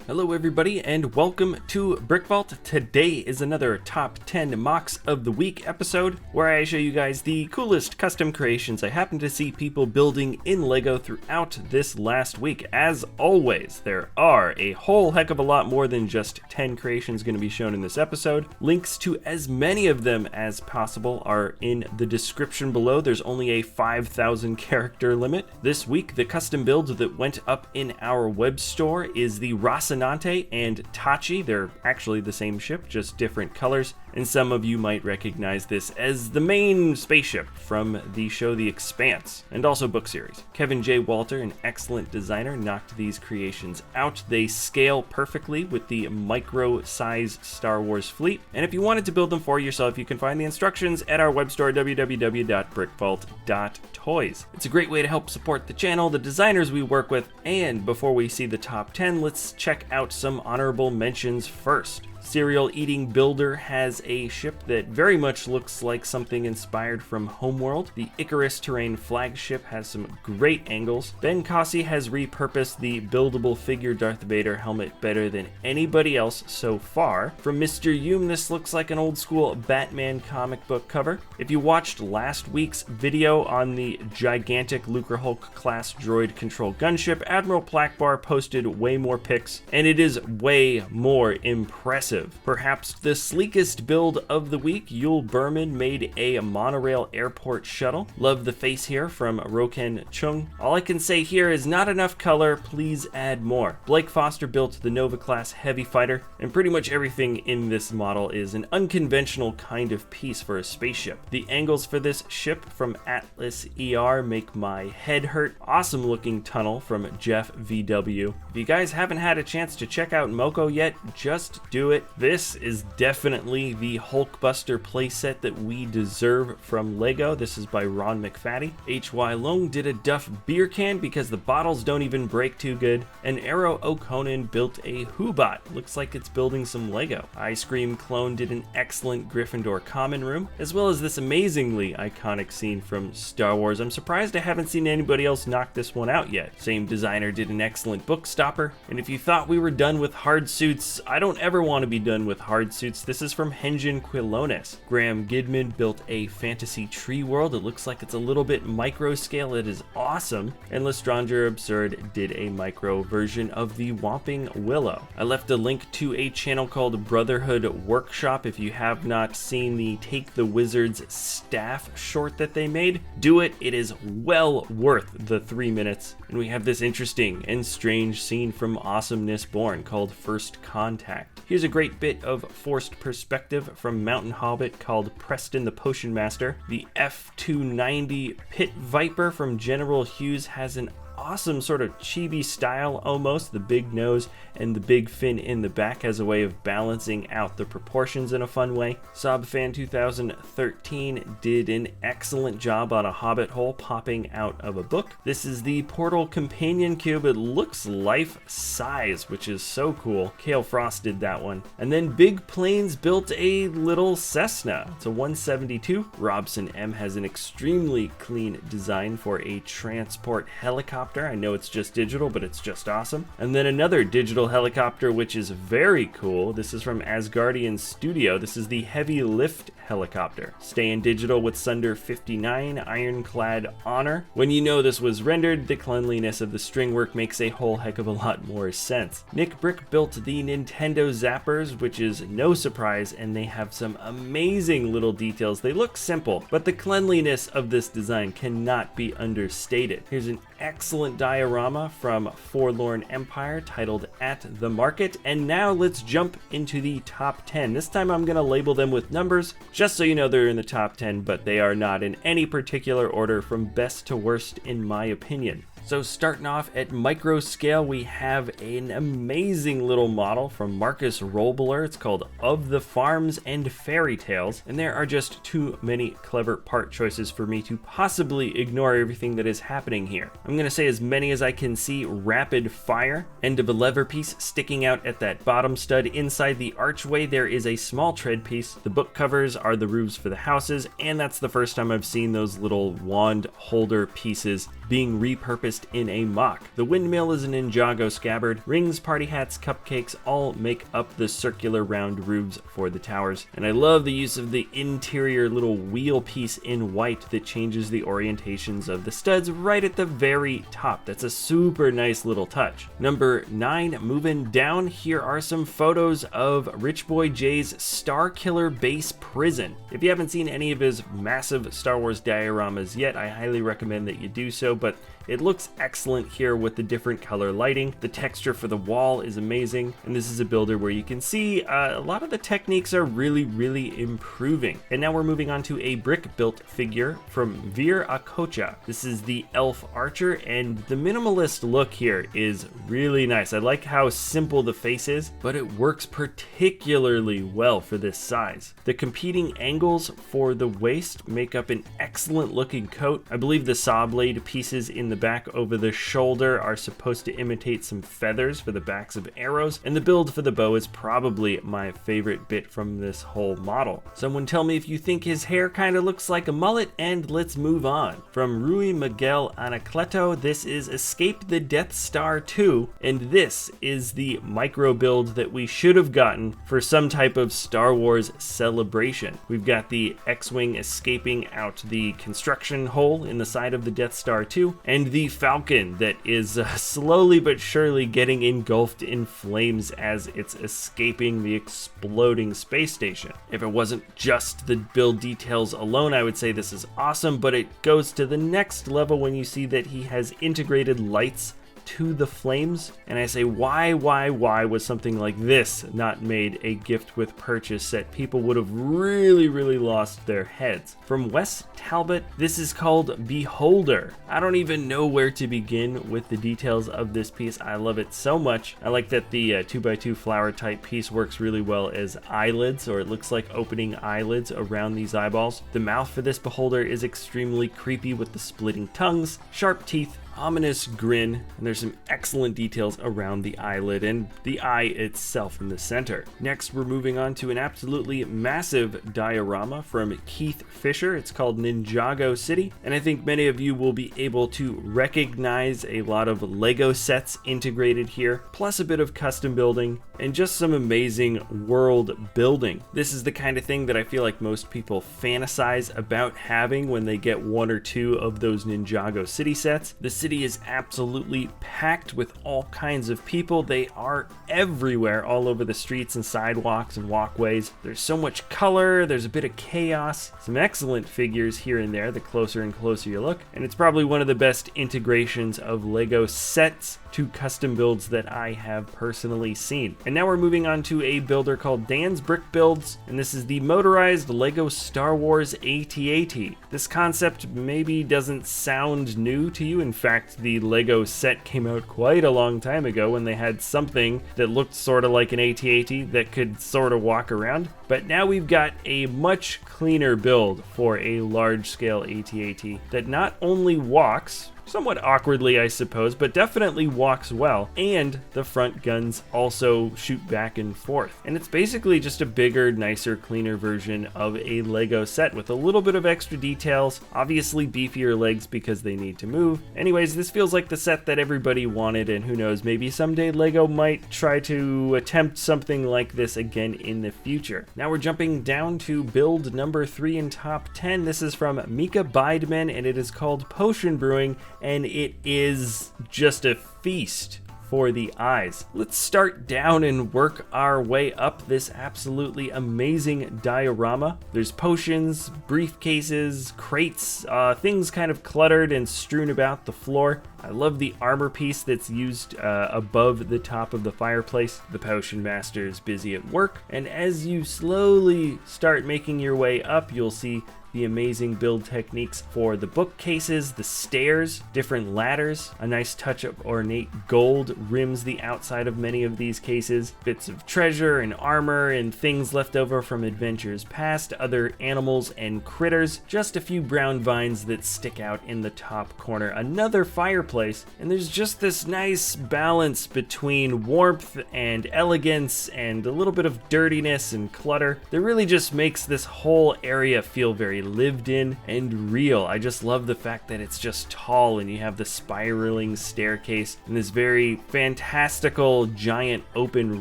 Hello everybody and welcome to BrickVault. Today is another top 10 MOCs of the week episode where I show you guys the coolest custom creations I happen to see people building in LEGO throughout this last week. As always, there are a whole heck of a lot more than just 10 creations going to be shown in this episode. Links to as many of them as possible are in the description below. There's only a 5,000 character limit. This week, the custom build that went up in our web store is the Rocinante and Tachi. They're actually the same ship, just different colors, and some of you might recognize this as the main spaceship from the show The Expanse, and also book series. Kevin J. Walter, an excellent designer, knocked these creations out. They scale perfectly with the micro-size Star Wars fleet, and if you wanted to build them for yourself, you can find the instructions at our web store, www.brickvault.toys. It's a great way to help support the channel, the designers we work with, and before we see the top 10, let's check out some honorable mentions first. Cereal Eating Builder has a ship that very much looks like something inspired from Homeworld. The Icarus Terrain flagship has some great angles. Ben Cossey has repurposed the buildable figure Darth Vader helmet better than anybody else so far. From Mr. Hume, this looks like an old school Batman comic book cover. If you watched last week's video on the gigantic Lucrehulk class droid control gunship, Admiral Plackbar posted way more pics, and it is way more impressive. Perhaps the sleekest build of the week, Yul Berman made a monorail airport shuttle. Love the face here from Roken Chung. All I can say here is not enough color, please add more. Blake Foster built the Nova class heavy fighter, and pretty much everything in this model is an unconventional kind of piece for a spaceship. The angles for this ship from Atlas ER make my head hurt. Awesome looking tunnel from Jeff VW. If you guys haven't had a chance to check out Moko yet, just do it. This is definitely the Hulkbuster playset that we deserve from LEGO. This is by Ron McFaddy. H.Y. Long did a Duff beer can because the bottles don't even break too good. And Arrow O'Conan built a Hoobot. Looks like it's building some LEGO. Ice Cream Clone did an excellent Gryffindor common room, as well as this amazingly iconic scene from Star Wars. I'm surprised I haven't seen anybody else knock this one out yet. Same designer did an excellent book stopper. And if you thought we were done with hard suits, I don't ever want to be done with hard suits. This is from Henjin Quilones. Graham Gidman built a fantasy tree world. It looks like it's a little bit micro scale. It is awesome. And Lestranger Absurd did a micro version of the Whomping Willow. I left a link to a channel called Brotherhood Workshop. If you have not seen the Take the Wizard's staff short that they made, do it. It is well worth the 3 minutes. And we have this interesting and strange scene from Awesomeness Born called First Contact. Here's a great bit of forced perspective from Mountain Hobbit called Preston the Potion Master. The F-290 Pit Viper from General Hughes has an awesome sort of chibi style almost. The big nose and the big fin in the back has a way of balancing out the proportions in a fun way. Sobfan 2013 did an excellent job on a hobbit hole popping out of a book. This is the Portal Companion Cube. It looks life size, which is so cool. Kale Frost did that one. And then Big Planes built a little Cessna. It's a 172. Robson M has an extremely clean design for a transport helicopter. I know it's just digital, but it's just awesome. And then another digital helicopter, which is very cool. This is from Asgardian Studio. This is the Heavy Lift helicopter. Stay in digital with Sunder 59 Ironclad Honor. When you know this was rendered, the cleanliness of the string work makes a whole heck of a lot more sense. Nick Brick built the Nintendo Zappers, which is no surprise, and they have some amazing little details. They look simple, but the cleanliness of this design cannot be understated. Here's an excellent diorama from Forlorn Empire titled At the Market. And now let's jump into the top 10. This time I'm going to label them with numbers, just so you know they're in the top 10, but they are not in any particular order from best to worst in my opinion. So starting off at micro scale, we have an amazing little model from Markus Rollbuhler. It's called Of the Farms and Fairytales, and there are just too many clever part choices for me to possibly ignore everything that is happening here. I'm going to say as many as I can see. Rapid fire, end of a lever piece sticking out at that bottom stud. Inside the archway there is a small tread piece. The book covers are the roofs for the houses, and that's the first time I've seen those little wand holder pieces being repurposed released in a MOC. The windmill is a Ninjago scabbard, rings, party hats, cupcakes all make up the circular round roofs for the towers. And I love the use of the interior little wheel piece in white that changes the orientations of the studs right at the very top. That's a super nice little touch. Number 9, moving down, here are some photos of Richboy Jhae's Starkiller base prison. If you haven't seen any of his massive Star Wars dioramas yet, I highly recommend that you do so, but it looks excellent here with the different color lighting. The texture for the wall is amazing, and this is a builder where you can see a lot of the techniques are really improving. And now we're moving on to a brick built figure from vir-a-cocha. This is the elf archer, and the minimalist look here is really nice. I like how simple the face is, but it works particularly well for this size. The competing angles for the waist make up an excellent looking coat. I believe the saw blade pieces in the back over the shoulder are supposed to imitate some feathers for the backs of arrows, and the build for the bow is probably my favorite bit from this whole model. Someone tell me if you think his hair kind of looks like a mullet, and let's move on. From Miguel Anacleto, this is Escape the Death Star 2, and this is the micro build that we should have gotten for some type of Star Wars celebration. We've got the X-Wing escaping out the construction hole in the side of the Death Star 2, and the Falcon that is slowly but surely getting engulfed in flames as it's escaping the exploding space station. If it wasn't just the build details alone, I would say this is awesome, but it goes to the next level when you see that he has integrated lights to the flames, and I say why was something like this not made a gift with purchase set? People would have really lost their heads. From Wes Talbot, this is called Beholder. I don't even know where to begin with the details of this piece. I love it so much. I like that the 2x2 flower type piece works really well as eyelids, or it looks like opening eyelids around these eyeballs. The mouth for this beholder is extremely creepy with the splitting tongues, sharp teeth, ominous grin, and there's some excellent details around the eyelid and the eye itself in the center. Next, we're moving on to an absolutely massive diorama from Kieth. It's called Ninjago City, and I think many of you will be able to recognize a lot of Lego sets integrated here, plus a bit of custom building and just some amazing world building. This is the kind of thing that I feel like most people fantasize about having when they get one or two of those Ninjago City sets. The city is absolutely packed with all kinds of people. They are everywhere, all over the streets and sidewalks and walkways. There's so much color, there's a bit of chaos, some excellent figures here and there the closer and closer you look, and it's probably one of the best integrations of Lego sets to custom builds that I have personally seen. And now we're moving on to a builder called Dan's Brick Builds, and this is the motorized Lego Star Wars AT-AT. This concept maybe doesn't sound new to you. In fact, the Lego set came out quite a long time ago when they had something that looked sort of like an AT-AT that could sort of walk around. But now we've got a much cleaner build for a large-scale AT-AT that not only walks, somewhat awkwardly I suppose, but definitely walks well, and the front guns also shoot back and forth. And it's basically just a bigger, nicer, cleaner version of a Lego set with a little bit of extra details, obviously beefier legs because they need to move. Anyways, this feels like the set that everybody wanted, and who knows, maybe someday Lego might try to attempt something like this again in the future. Now we're jumping down to build number 3 in top 10. This is from Micah Beideman, and it is called Potion Brewing, and it is just a feast for the eyes. Let's start down and work our way up this absolutely amazing diorama. There's potions, briefcases, crates, things kind of cluttered and strewn about the floor. I love the armor piece that's used above the top of the fireplace. The potion master is busy at work, and as you slowly start making your way up, you'll see the amazing build techniques for the bookcases, the stairs, different ladders. A nice touch of ornate gold rims the outside of many of these cases. Bits of treasure and armor and things left over from adventures past, other animals and critters. Just a few brown vines that stick out in the top corner. Another fireplace, and there's just this nice balance between warmth and elegance and a little bit of dirtiness and clutter that really just makes this whole area feel very very lived in and real. I just love the fact that it's just tall and you have the spiraling staircase in this very fantastical giant open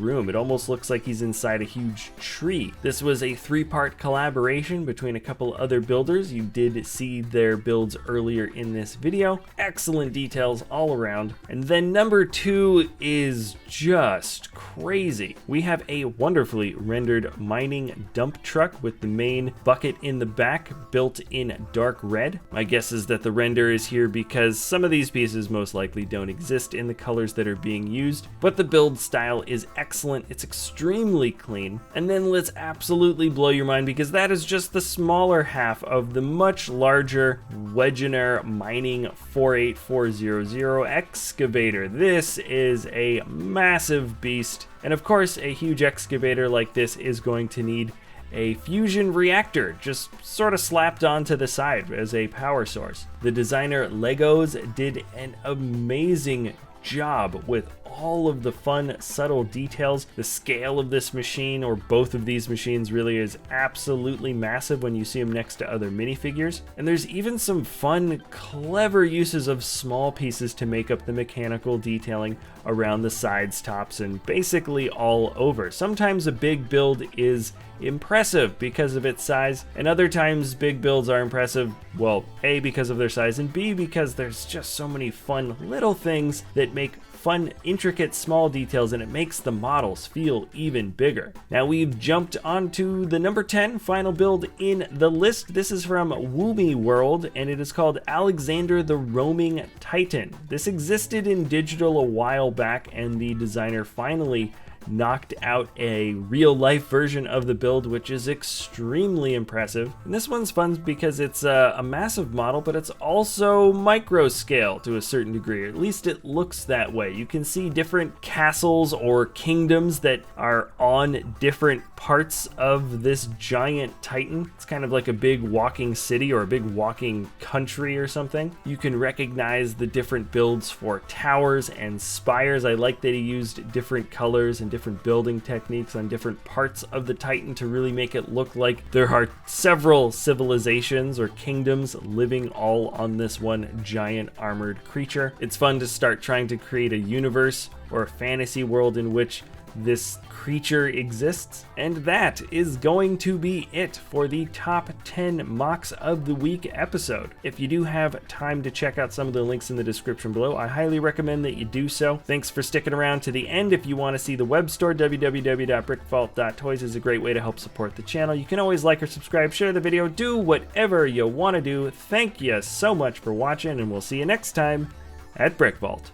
room. It almost looks like he's inside a huge tree. This was a 3-part collaboration between a couple other builders. You did see their builds earlier in this video. Excellent details all around. And then number 2 is just crazy. We have a wonderfully rendered mining dump truck with the main bucket in the back built in dark red. My guess is that the render is here because some of these pieces most likely don't exist in the colors that are being used, but the build style is excellent. It's extremely clean. And then let's absolutely blow your mind because that is just the smaller half of the much larger WEGENER mining 48400 excavator. This is a massive beast, and of course a huge excavator like this is going to need a fusion reactor just sort of slapped onto the side as a power source. The designer LEGOZ did an amazing job with all of the fun, subtle details. The scale of this machine, or both of these machines, really is absolutely massive when you see them next to other minifigures. And there's even some fun, clever uses of small pieces to make up the mechanical detailing around the sides, tops, and basically all over. Sometimes a big build is impressive because of its size, and other times big builds are impressive, well, A, because of their size, and B, because there's just so many fun little things that make fun, intricate, small details, and it makes the models feel even bigger. Now we've jumped onto the number 10 final build in the list. This is from WoomyWorld, and it is called Alexander the Roaming Titan. This existed in digital a while back, and the designer finally knocked out a real-life version of the build, which is extremely impressive. And this one's fun because it's a massive model, but it's also micro scale to a certain degree, or at least it looks that way. You can see different castles or kingdoms that are on different parts of this giant titan. It's kind of like a big walking city or a big walking country or something. You can recognize the different builds for towers and spires. I like that he used different colors and different building techniques on different parts of the Titan to really make it look like there are several civilizations or kingdoms living all on this one giant armored creature. It's fun to start trying to create a universe or a fantasy world in which this creature exists. And that is going to be it for the top 10 MOCs of the week episode. If you do have time to check out some of the links in the description below, I highly recommend that you do so. Thanks for sticking around to the end. If you want to see the web store, www.brickvault.toys is a great way to help support the channel. You can always like or subscribe, share the video, do whatever you want to do. Thank you so much for watching, and we'll see you next time at BrickVault.